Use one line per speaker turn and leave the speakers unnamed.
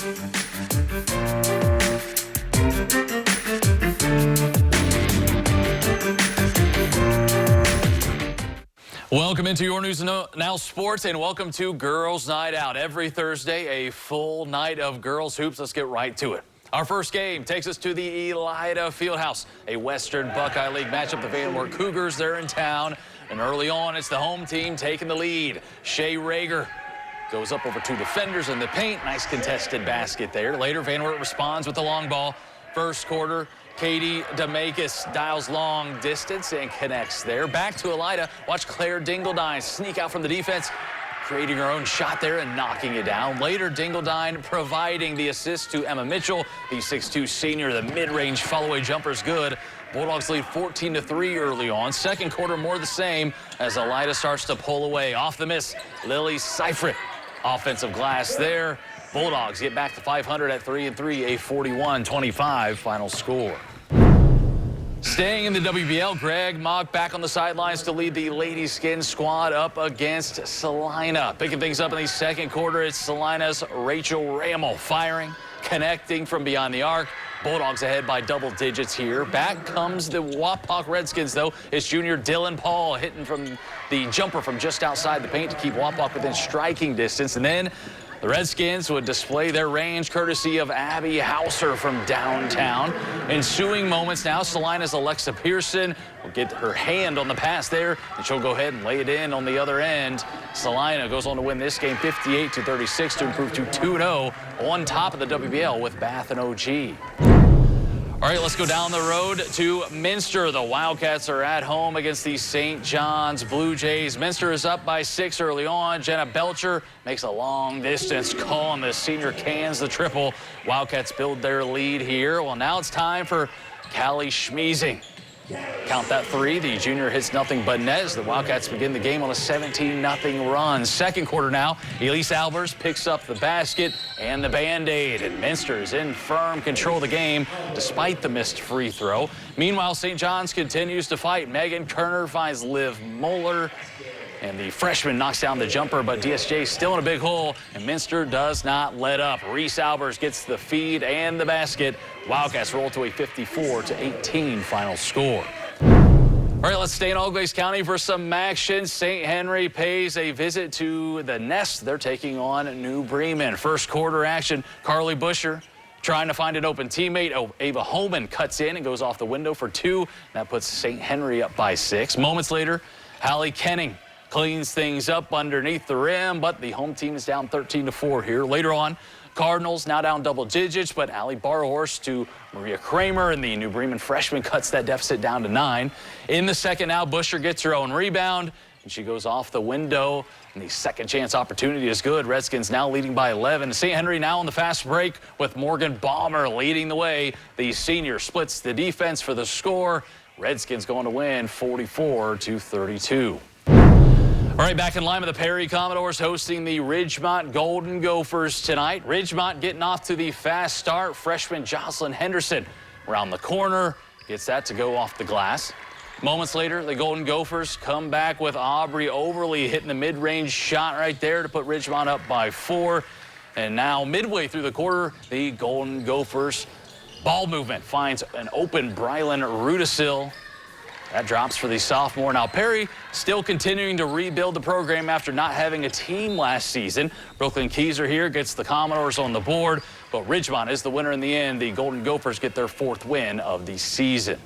Welcome into your News Now Sports, and welcome to Girls Night Out. Every Thursday, a full night of girls hoops. Let's get right to it. Our first game takes us to the Elida Fieldhouse, a Western Buckeye League matchup. The Van Wert Cougars, they're in town, and early on, it's the home team taking the lead. Shea Rager goes up over two defenders in the paint. Nice contested basket there. Later, Van Wert responds with the long ball. First quarter, Katie DeMakis dials long distance and connects there. Back to Elida. Watch Claire Dingledine sneak out from the defense, creating her own shot there and knocking it down. Later, Dingledine providing the assist to Emma Mitchell, the 6'2 senior. The mid-range follow-away jumper is good. Bulldogs lead 14-3 early on. Second quarter, more the same as Elida starts to pull away. Off the miss, Lily Seifert. Offensive glass there. Bulldogs get back to 500 at 3-3, a 41-25 final score. Staying in the WBL, Greg Mock back on the sidelines to lead the Lady Skins squad up against Salina. Picking things up in the second quarter, it's Salina's Rachel Ramel firing, connecting from beyond the arc. Bulldogs ahead by double digits here. Back comes the Wapak Redskins, though. It's junior Dylan Paul hitting from the jumper from just outside the paint to keep Wapak within striking distance. And then the Redskins would display their range courtesy of Abby Hauser from downtown. Ensuing moments now, Salina's Alexa Pearson will get her hand on the pass there, and she'll go ahead and lay it in on the other end. Salina goes on to win this game 58-36 to improve to 2-0 on top of the WBL with Bath and OG. All right, let's go down the road to Minster. The Wildcats are at home against the St. John's Blue Jays. Minster is up by 6 early on. Jenna Belcher makes a long distance call, and the senior cans the triple. Wildcats build their lead here. Well, now it's time for Callie Schmeezing. Count that three. The junior hits nothing but net as the Wildcats begin the game on a 17-0 run. Second quarter now, Elise Albers picks up the basket and the Band-Aid, and Minster is in firm control of the game despite the missed free throw. Meanwhile, St. John's continues to fight. Megan Kerner finds Liv Moeller, and the freshman knocks down the jumper, but DSJ still in a big hole, and Minster does not let up. Reese Albers gets the feed and the basket. Wildcats roll to a 54-18 final score. All right, let's stay in All-Glaze County for some action. St. Henry pays a visit to the Nest. They're taking on New Bremen. First quarter action, Carly Busher trying to find an open teammate. Ava Holman cuts in and goes off the window for two. That puts St. Henry up by 6. Moments later, Hallie Kenning cleans things up underneath the rim, but the home team is down 13-4 here. Later on, Cardinals now down double digits, but Allie Barhorst to Maria Kramer, and the New Bremen freshman cuts that deficit down to 9. In the second now, Busher gets her own rebound, and she goes off the window, and the second chance opportunity is good. Redskins now leading by 11. St. Henry now on the fast break with Morgan Balmer leading the way. The senior splits the defense for the score. Redskins going to win 44-32. All right, back in line with the Perry Commodores hosting the Ridgemont Golden Gophers tonight. Ridgemont getting off to the fast start. Freshman Jocelyn Henderson around the corner gets that to go off the glass. Moments later, the Golden Gophers come back with Aubrey Overly hitting the mid-range shot right there to put Ridgemont up by 4. And now midway through the quarter, the Golden Gophers ball movement finds an open Brylan Rudisil. That drops for the sophomore. Now Perry still continuing to rebuild the program after not having a team last season. Brooklyn Keyser here gets the Commodores on the board, but Ridgemont is the winner in the end. The Golden Gophers get their 4th win of the season.